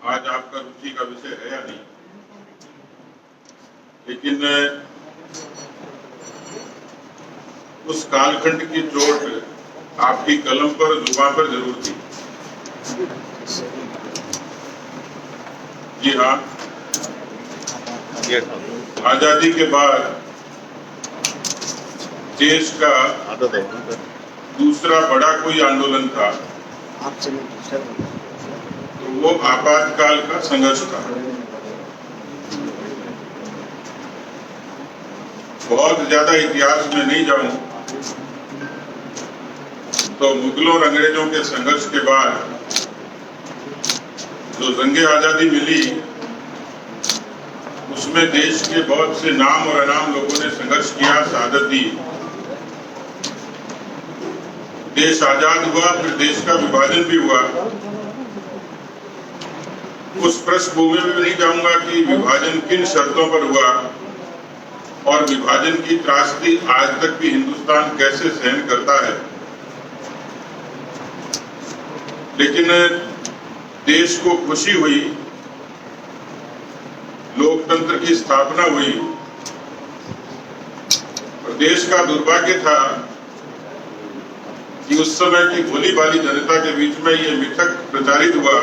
आज आपका रुचि का विषय है या नहीं, लेकिन उस कालखंड की चोट आपकी कलम पर, जुबान पर जरूर थी। जी हाँ, आजादी के बाद देश का दूसरा बड़ा कोई आंदोलन था तो वो आपातकाल का संघर्ष था। बहुत ज्यादा इतिहास में नहीं जाऊं तो मुगलों और अंग्रेजों के संघर्ष के बाद जो जंगे आजादी मिली उसमें देश के बहुत से नाम और अनाम लोगों ने संघर्ष किया, शहादत दी। देश आजाद हुआ, फिर देश का विभाजन भी हुआ। उस पृष्ठभूमि में भी नहीं जाऊंगा कि विभाजन किन शर्तों पर हुआ और विभाजन की त्रासदी आज तक भी हिंदुस्तान कैसे सहन करता है। लेकिन देश को खुशी हुई, लोकतंत्र की स्थापना हुई और देश का दुर्भाग्य था कि उस समय की भोली भाली जनता के बीच में ये मिथक प्रचारित हुआ,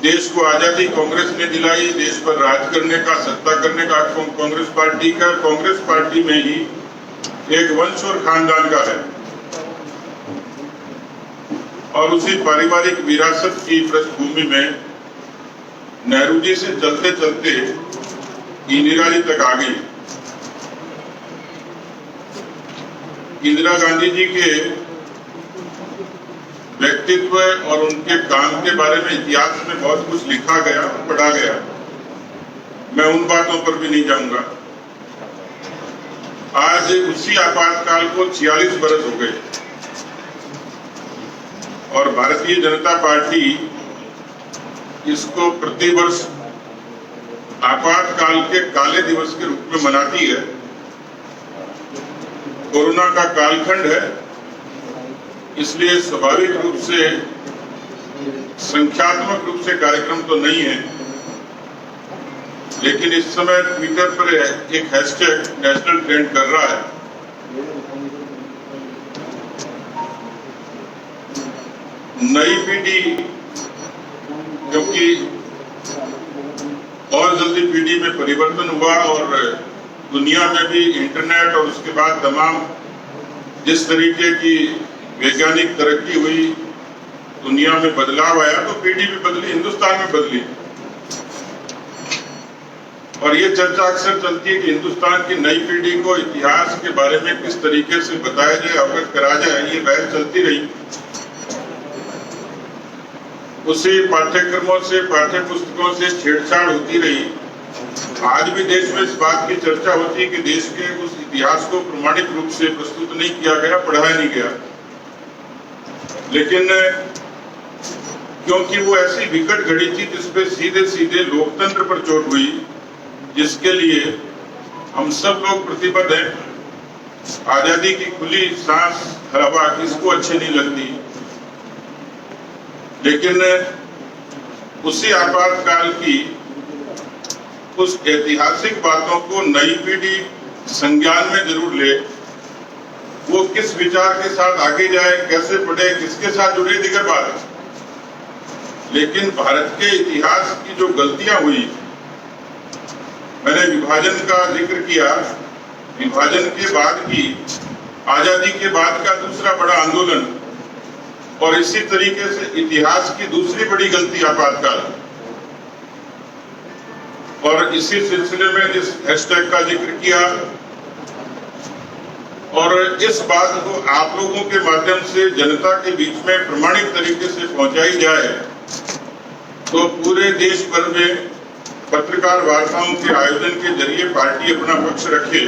देश को आजादी कांग्रेस ने दिलाई, देश पर राज करने का, सत्ता करने का कांग्रेस पार्टी का, कांग्रेस पार्टी में ही एक वंश और खानदान का है। और उसी पारिवारिक विरासत की पृष्ठभूमि में नेहरू जी से चलते चलते इंदिरा जी तक आ गई। इंदिरा गांधी जी के व्यक्तित्व और उनके काम के बारे में इतिहास में बहुत कुछ लिखा गया, पढ़ा गया। मैं उन बातों पर भी नहीं जाऊंगा। आज उसी आपातकाल को 46 वर्ष हो गए और भारतीय जनता पार्टी इसको प्रतिवर्ष आपातकाल के काले दिवस के रूप में मनाती है। कोरोना का कालखंड है, इसलिए स्वाभाविक रूप से संख्यात्मक रूप से कार्यक्रम तो नहीं है, लेकिन इस समय ट्विटर पर एक हैशटैग नेशनल ट्रेंड कर रहा है। नई पीढ़ी, क्योंकि और जल्दी पीढ़ी में परिवर्तन हुआ और दुनिया में भी इंटरनेट और उसके बाद तमाम जिस तरीके की वैज्ञानिक तरक्की हुई, दुनिया में बदलाव आया, तो पीढ़ी भी बदली, हिंदुस्तान में बदली। और ये चर्चा अक्सर चलती है कि हिंदुस्तान की नई पीढ़ी को इतिहास के बारे में किस तरीके से बताया जाए, अवगत करा जाए, ये बहस चलती रही। उसी पाठ्यक्रमों से, पाठ्य पुस्तकों से छेड़छाड़ होती रही। आज भी देश में इस बात की चर्चा होती है कि देश के उस इतिहास को प्रमाणिक रूप से प्रस्तुत नहीं किया गया, पढ़ाया नहीं गया। लेकिन क्योंकि वो ऐसी विकट घड़ी थी जिसपे सीधे सीधे लोकतंत्र पर चोट हुई, जिसके लिए हम सब लोग प्रतिबद्ध हैं। आजादी की खुली सांस, हवा किसको अच्छी नहीं लगती, लेकिन उसी आपातकाल की उस ऐतिहासिक बातों को नई पीढ़ी संज्ञान में जरूर ले। वो किस विचार के साथ आगे जाए, कैसे पढ़े, किसके साथ जुड़े, दीगर बात है। लेकिन भारत के इतिहास की जो गलतियां हुई, मैंने विभाजन का जिक्र किया, विभाजन के बाद की, आजादी के बाद का दूसरा बड़ा आंदोलन, और इसी तरीके से इतिहास की दूसरी बड़ी गलती आपातकाल। और इसी सिलसिले में इस हैशटैग का जिक्र किया और इस बात को आप लोगों के माध्यम से जनता के बीच में प्रमाणिक तरीके से पहुंचाई जाए तो पूरे देश भर में पत्रकार वार्ताओं के आयोजन के जरिए पार्टी अपना पक्ष रखे।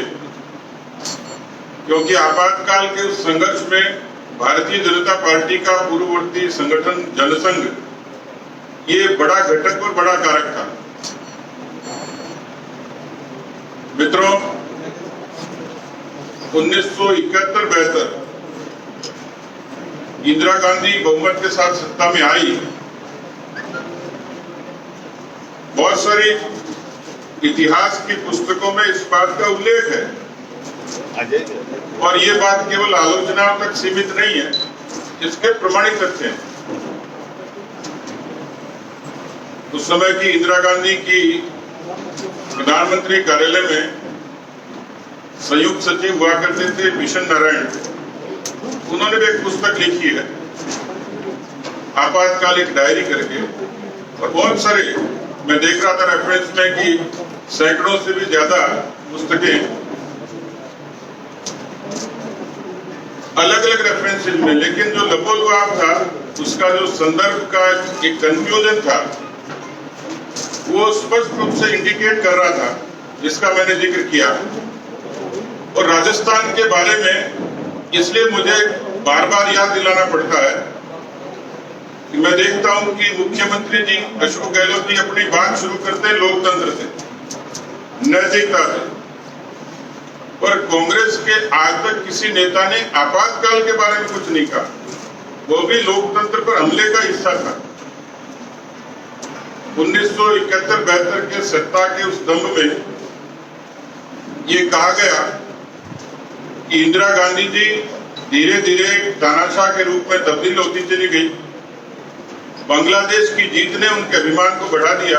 क्योंकि आपातकाल के उस संघर्ष में भारतीय जनता पार्टी का पूर्ववर्ती संगठन जनसंघ ये बड़ा घटक और बड़ा कारक था। मित्रों, 1971-72 इंदिरा गांधी बहुमत के साथ सत्ता में आई बहुत सारी इतिहास की पुस्तकों में इस बात का उल्लेख है, और ये बात केवल आलोचनाओं तक सीमित नहीं है, इसके प्रमाणित तथ्य हैं। उस समय की इंदिरा गांधी की प्रधानमंत्री कार्यालय में संयुक्त सचिव हुआ करते थे मिशन नारायण। उन्होंने भी एक पुस्तक लिखी है आपातकालिक डायरी करके, और बहुत सारे मैं देख रहा था रेफरेंस में कि सैकड़ों से भी ज्यादा पुस्तकें अलग अलग रेफरेंसेज में, लेकिन जो लबोलवाब था उसका जो संदर्भ का एक कंफ्यूजन था वो स्पष्ट रूप से इंडिकेट कर रहा था, जिसका मैंने जिक्र किया। और राजस्थान के बारे में इसलिए मुझे बार बार याद दिलाना पड़ता है कि मैं देखता हूं कि मुख्यमंत्री जी अशोक गहलोत जी अपनी बात शुरू करते हैं लोकतंत्र से, नैतिकता से, पर कांग्रेस के आज तक किसी नेता ने आपातकाल के बारे में कुछ नहीं कहा, वो भी लोकतंत्र पर हमले का हिस्सा था। 1971-72 के सत्ता के उस दंभ में ये कहा गया कि इंदिरा गांधी जी धीरे धीरे तानाशाह के रूप में तब्दील होती चली गई। बांग्लादेश की जीत ने उनके अभिमान को बढ़ा दिया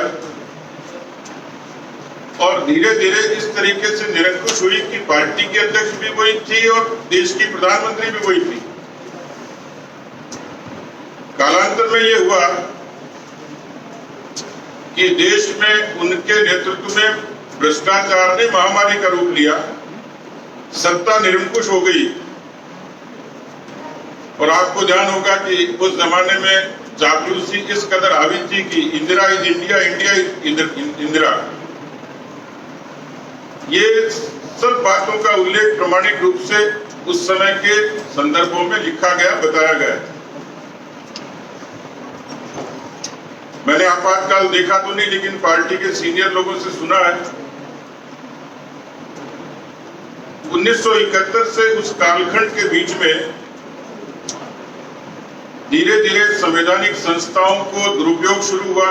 और धीरे धीरे इस तरीके से निरंकुश हुई कि पार्टी की अध्यक्ष भी वही थी और देश की प्रधानमंत्री भी वही थी। कालांतर में ये हुआ कि देश में उनके नेतृत्व में भ्रष्टाचार ने महामारी का रूप लिया, सत्ता निरंकुश हो गई। और आपको ध्यान होगा कि उस जमाने में चापलूसी इस कदर हावी थी कि Indira is India, India is Indira. ये सब बातों का उल्लेख प्रमाणिक रूप से उस समय के संदर्भों में लिखा गया, बताया गया। मैंने आपातकाल देखा तो नहीं, लेकिन पार्टी के सीनियर लोगों से सुना है। 1971 से उस कालखंड के बीच में धीरे धीरे संवैधानिक संस्थाओं को दुरुपयोग शुरू हुआ,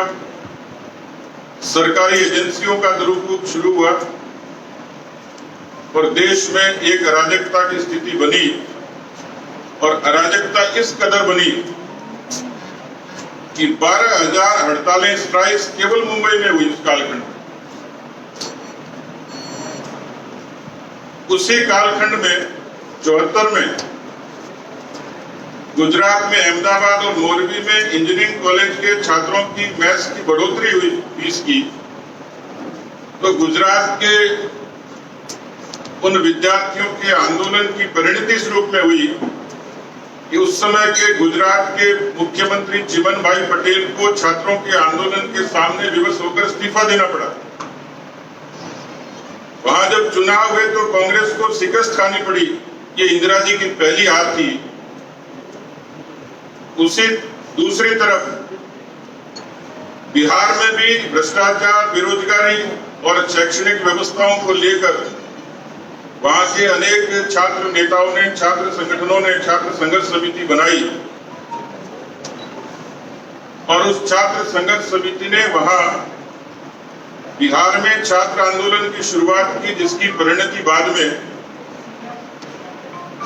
सरकारी एजेंसियों का दुरुपयोग शुरू हुआ और देश में एक अराजकता की स्थिति बनी। और अराजकता इस कदर बनी कि 12,000 हड़तालें, स्ट्राइक्स केवल मुंबई में हुई उस कालखंड में। उसी कालखंड में 74 में गुजरात में अहमदाबाद और मोरबी में इंजीनियरिंग कॉलेज के छात्रों की मेस की बढ़ोतरी हुई फीस की, तो गुजरात के उन विद्यार्थियों के आंदोलन की परिणति इस रूप में हुई कि उस समय के गुजरात के मुख्यमंत्री चिमन भाई पटेल को छात्रों के आंदोलन के सामने विवश होकर इस्तीफा देना पड़ा। वहां जब चुनाव हुए तो कांग्रेस को शिकस्त खानी पड़ी। ये इंदिरा जी की पहली हार थी। उसी दूसरी तरफ बिहार में भी भ्रष्टाचार, बेरोजगारी और शैक्षणिक व्यवस्थाओं को लेकर वहां के अनेक छात्र नेताओं ने, छात्र संगठनों ने छात्र संघर्ष समिति बनाई और उस छात्र संघर्ष समिति ने वहां बिहार में छात्र आंदोलन की शुरुआत की, जिसकी परिणति बाद में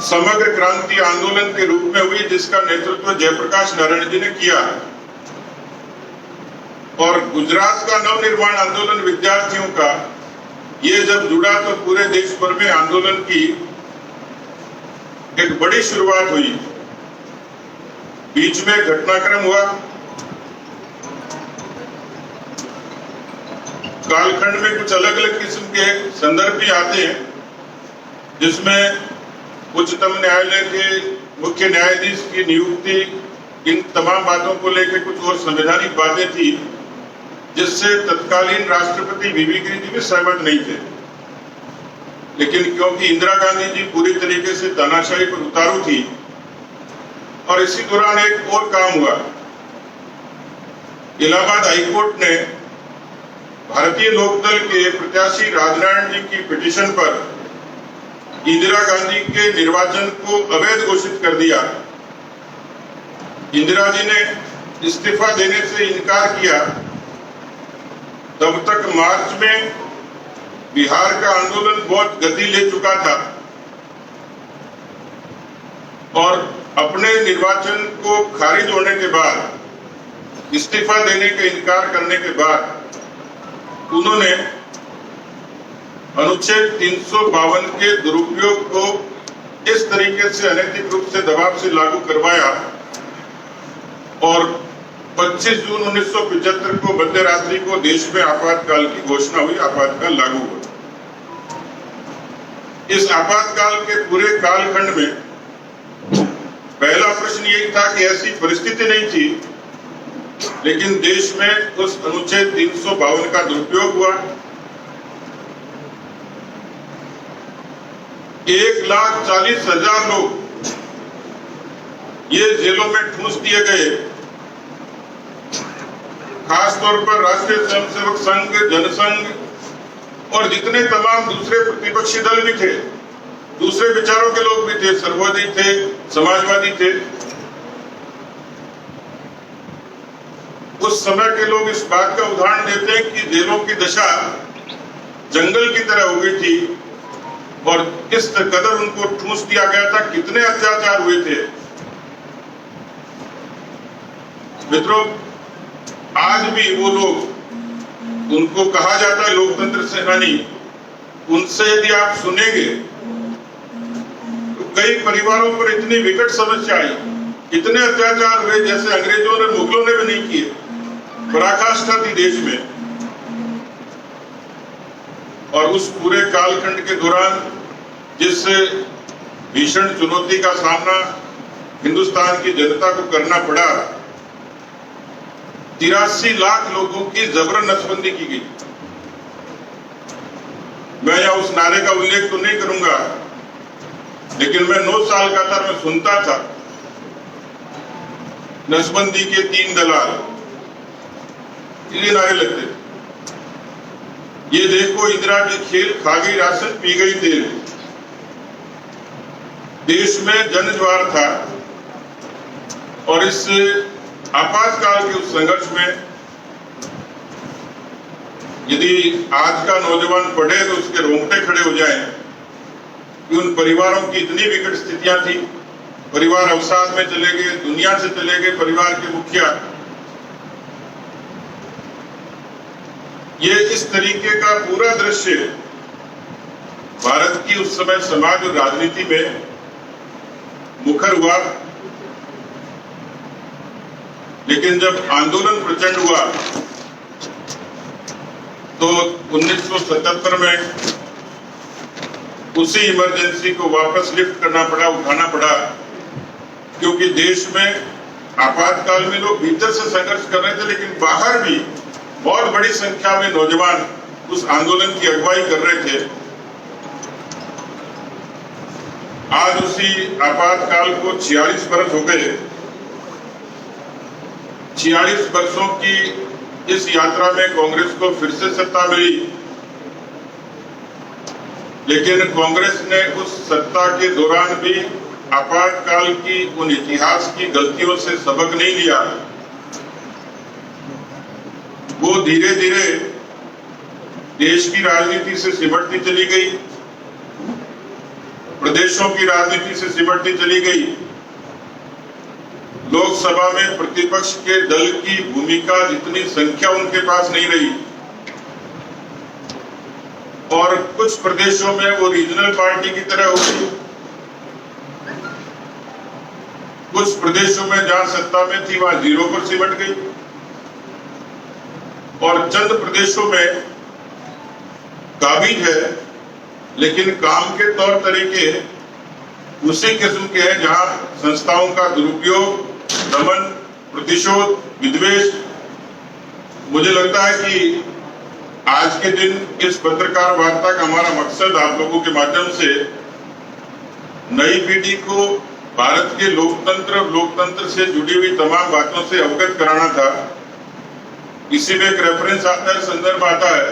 समग्र क्रांति आंदोलन के रूप में हुई, जिसका नेतृत्व जयप्रकाश नारायण जी ने किया। और गुजरात का नवनिर्माण आंदोलन विद्यार्थियों का ये जब जुड़ा तो पूरे देश भर में आंदोलन की एक बड़ी शुरुआत हुई। बीच में घटनाक्रम हुआ, कालखंड में कुछ अलग अलग किस्म के संदर्भ भी आते हैं, जिसमें उच्चतम न्यायालय के मुख्य न्यायाधीश की नियुक्ति, इन तमाम बातों को लेकर कुछ और संवैधानिक बातें थी, जिससे तत्कालीन राष्ट्रपति वीवी गिरि जी भी सहमत नहीं थे। लेकिन क्योंकि इंदिरा गांधी जी पूरी तरीके से तानाशाही पर उतारू थी और इसी दौरान एक और काम हुआ। इलाहाबाद हाईकोर्ट ने भारतीय लोकदल के प्रत्याशी राजनारायण जी की पिटीशन पर इंदिरा गांधी के निर्वाचन को अवैध घोषित कर दिया। इंदिरा जी ने इस्तीफा देने से इनकार किया तब तक मार्च में बिहार का आंदोलन बहुत गति ले चुका था और अपने निर्वाचन को खारिज होने के बाद, इस्तीफा देने का इनकार करने के बाद उन्होंने अनुच्छेद 352 के दुरुपयोग को इस तरीके से अनैतिक रूप से दबाव से लागू करवाया और 25 जून 1975 को मध्य रात्रि को देश में आपातकाल की घोषणा हुई, आपातकाल लागू हुआ। इस आपातकाल के पूरे कालखंड में पहला प्रश्न यही था कि ऐसी परिस्थिति नहीं थी, लेकिन देश में उस अनुच्छेद 352 का दुरुपयोग हुआ। 1,40,000 लोग ये जेलों में ठूंस दिए गए। खासतौर पर राष्ट्रीय स्वयंसेवक संघ, जनसंघ और जितने तमाम दूसरे प्रतिपक्षी दल भी थे, दूसरे विचारों के लोग भी थे, सर्ववादी थे, समाजवादी थे, उस समय के लोग इस बात का उदाहरण देते हैं कि जेलों की दशा जंगल की तरह हो गई थी और किस कदर उनको ठूंस दिया गया था, कितने अत्याचार हुए थे। मित्रों, आज भी वो लोग, उनको कहा जाता है लोकतंत्र सेनानी, उनसे यदि आप सुनेंगे तो कई परिवारों पर इतनी विकट समस्या आई, इतने अत्याचार हुए जैसे अंग्रेजों ने, मुगलों ने भी नहीं किए। पराकाष्ठा थी देश में। और उस पूरे कालखंड के दौरान जिस भीषण चुनौती का सामना हिंदुस्तान की जनता को करना पड़ा, 83 लाख लोगों की जबरन नसबंदी की गई। मैं यहाँ उस नारे का उल्लेख तो नहीं करूंगा, लेकिन मैं 9 साल का था, मैं सुनता था नसबंदी के 3 दलाल, ये नारे लगते थे। ये देखो इंदिरा की खेल, खा गई राशन, पी गई तेल। देश में जनज्वार था और इस आपातकाल के उस संघर्ष में यदि आज का नौजवान पढ़े तो उसके रोंगटे खड़े हो जाएं कि उन परिवारों की इतनी विकट स्थितियां थी। परिवार अवसाद में चले गए, दुनिया से चले गए परिवार के मुखिया। ये इस तरीके का पूरा दृश्य भारत की उस समय समाज और राजनीति में मुखर हुआ। लेकिन जब आंदोलन प्रचंड हुआ तो 1977 में उसी इमरजेंसी को वापस लिफ्ट करना पड़ा, उठाना पड़ा, क्योंकि देश में आपातकाल में लोग भीतर से संघर्ष कर रहे थे, लेकिन बाहर भी बहुत बड़ी संख्या में नौजवान उस आंदोलन की अगुवाई कर रहे थे। आज उसी आपातकाल को 46 वर्ष हो गए। 46 वर्षों की इस यात्रा में कांग्रेस को फिर से सत्ता मिली, लेकिन कांग्रेस ने उस सत्ता के दौरान भी आपातकाल की उन इतिहास की गलतियों से सबक नहीं लिया। वो धीरे धीरे देश की राजनीति से सिमटती चली गई, प्रदेशों की राजनीति से सिमटती चली गई। लोकसभा में प्रतिपक्ष के दल की भूमिका जितनी संख्या उनके पास नहीं रही और कुछ प्रदेशों में वो रीजनल पार्टी की तरह हो गई। कुछ प्रदेशों में जहां सत्ता में थी वहां 0 पर सिमट गई और चंद प्रदेशों में काबिज है, लेकिन काम के तौर तरीके उसी किस्म के हैं जहां संस्थाओं का दुरुपयोग, दमन, प्रतिशोध, विद्वेष। मुझे लगता है कि आज के दिन इस पत्रकार वार्ता का हमारा मकसद आप लोगों के माध्यम से नई पीढ़ी को भारत के लोकतंत्र से जुड़ी हुई तमाम बातों से अवगत कराना था। इसी में एक रेफरेंस आता है, संदर्भ आता है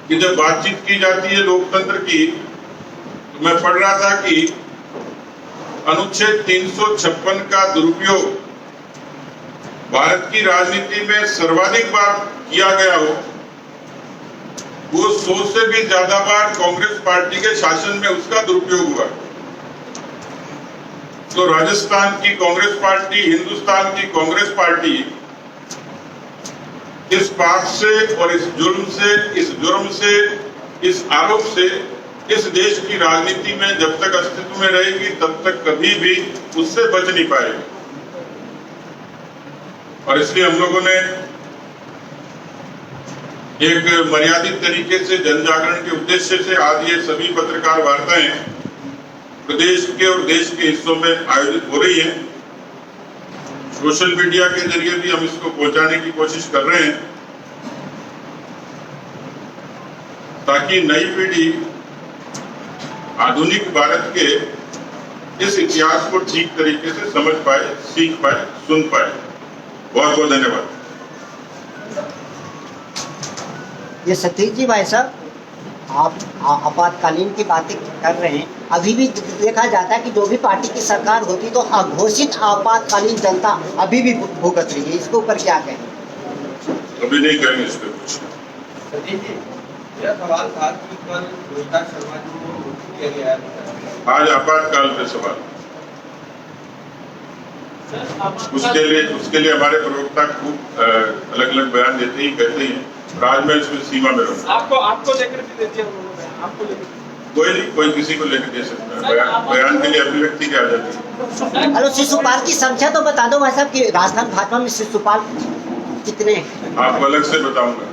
कि जब बातचीत की जाती है लोकतंत्र की, तो मैं पढ़ रहा था कि अनुच्छेद 356 का दुरुपयोग भारत की राजनीति में सर्वाधिक बार किया गया हो वो 100 से भी ज्यादा बार कांग्रेस पार्टी के शासन में उसका दुरुपयोग हुआ। तो राजस्थान की कांग्रेस पार्टी, हिंदुस्तान की कांग्रेस पार्टी इस बात से और इस जुर्म से, इस आरोप से इस देश की राजनीति में जब तक अस्तित्व में रहेगी तब तक कभी भी उससे बच नहीं पाएगी। और इसलिए हम लोगों ने एक मर्यादित तरीके से जन जागरण के उद्देश्य से आज ये सभी पत्रकार वार्ताएं प्रदेश के और देश के हिस्सों में आयोजित हो रही हैं। सोशल मीडिया के जरिए भी हम इसको पहुंचाने की कोशिश कर रहे हैं ताकि नई पीढ़ी आधुनिक भारत के इस इतिहास को ठीक तरीके से समझ पाए, सीख पाए, सुन पाए। बहुत बहुत धन्यवाद। ये सतीश जी भाई साहब, आप आपातकालीन की बातें कर रहे हैं। अभी भी देखा जाता है कि जो भी पार्टी की सरकार होती तो अघोषित आपातकालीन जनता अभी भी भुगत रही है। इसके ऊपर क्या कहें? अभी नहीं कहेंगे इस पर कुछ। सतीश जी, यह सवाल था कि कल रोहिता शर्मा जी को किया गया है। आज आपातकाल पे सवाल, उसके लिए हमारे प्रवक्ता खूब अलग अलग बयान देते ही कहते हैं। आज मैं इसमें सीमा में रहूंगा। आपको लेकर भी देते हैं उन्होंने, आपको लेकर कोई नहीं, कोई किसी को लेकर दे सकता है। बयान के लिए अभिव्यक्ति की आजादी है। हेलो, शिशुपाल की संख्या तो बता दो भाई साहब कि राजस्थान भाजपा में शिशुपाल कितने हैं? आपको अलग से बताऊंगा।